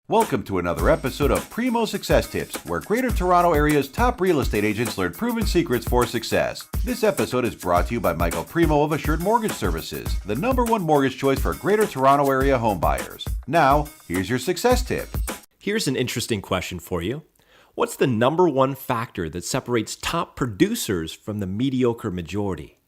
Welcome to another episode of Primo Success Tips, where Greater Toronto Area's top real estate agents learn proven secrets for success. This episode is brought to you by Michael Primo of Assured Mortgage Services, the #1 mortgage choice for Greater Toronto Area home buyers. Now, here's your success tip. Here's an interesting question for you. What's the #1 factor that separates top producers from the mediocre majority?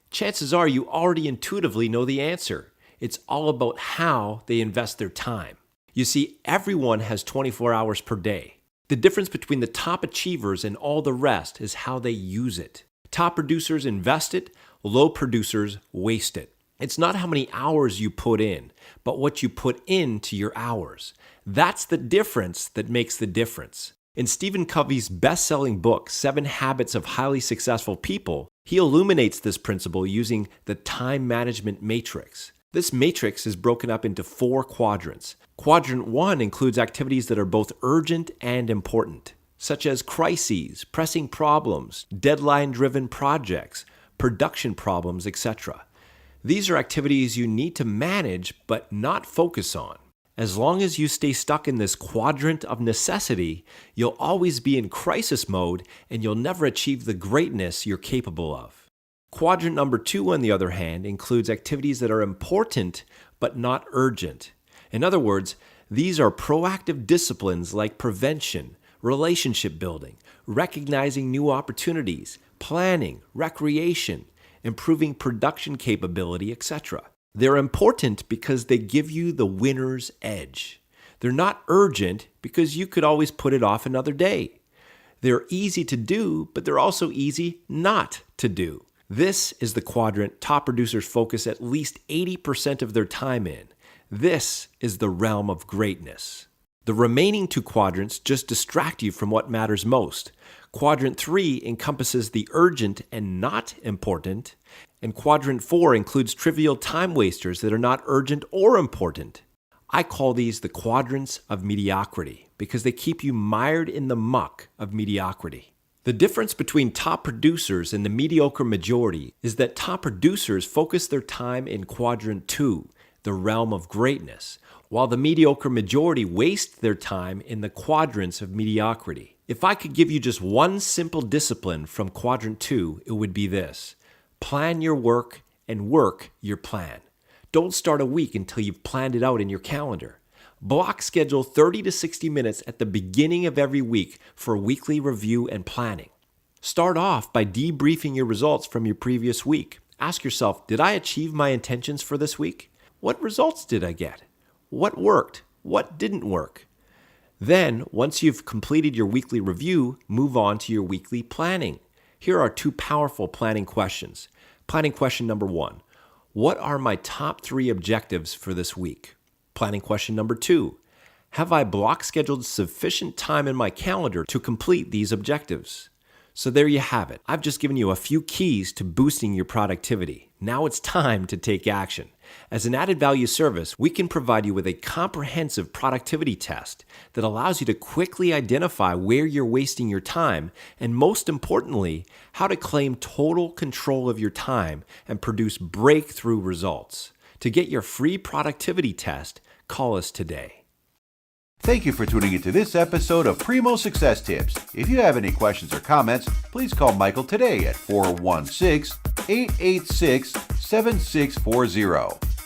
Chances are you already intuitively know the answer. It's all about how they invest their time. You see, everyone has 24 hours per day. The difference between the top achievers and all the rest is how they use it. Top producers invest it, low producers waste it. It's not how many hours you put in, but what you put into your hours. That's the difference that makes the difference. In Stephen Covey's best-selling book, 7 Habits of Highly Successful People, he illuminates this principle using the time management matrix. This matrix is broken up into 4 quadrants. Quadrant 1 includes activities that are both urgent and important, such as crises, pressing problems, deadline-driven projects, production problems, etc. These are activities you need to manage but not focus on. As long as you stay stuck in this quadrant of necessity, you'll always be in crisis mode and you'll never achieve the greatness you're capable of. Quadrant number 2, on the other hand, includes activities that are important but not urgent. In other words, these are proactive disciplines like prevention, relationship building, recognizing new opportunities, planning, recreation, improving production capability, etc. They're important because they give you the winner's edge. They're not urgent because you could always put it off another day. They're easy to do, but they're also easy not to do. This is the quadrant top producers focus at least 80% of their time in. This is the realm of greatness. The remaining 2 quadrants just distract you from what matters most. Quadrant 3 encompasses the urgent and not important, and Quadrant 4 includes trivial time wasters that are not urgent or important. I call these the quadrants of mediocrity because they keep you mired in the muck of mediocrity. The difference between top producers and the mediocre majority is that top producers focus their time in Quadrant 2, the realm of greatness, while the mediocre majority waste their time in the quadrants of mediocrity. If I could give you just one simple discipline from Quadrant 2, it would be this: plan your work and work your plan. Don't start a week until you've planned it out in your calendar. Block schedule 30 to 60 minutes at the beginning of every week for weekly review and planning. Start off by debriefing your results from your previous week. Ask yourself, did I achieve my intentions for this week? What results did I get? What worked? What didn't work? Then, once you've completed your weekly review, move on to your weekly planning. Here are 2 powerful planning questions. Planning question number 1, what are my top 3 objectives for this week? Planning question number 2, have I block scheduled sufficient time in my calendar to complete these objectives? So there you have it. I've just given you a few keys to boosting your productivity. Now it's time to take action. As an added value service, we can provide you with a comprehensive productivity test that allows you to quickly identify where you're wasting your time and, most importantly, how to claim total control of your time and produce breakthrough results. To get your free productivity test, call us today. Thank you for tuning into this episode of Primo Success Tips. If you have any questions or comments, please call Michael today at 416-886-7640.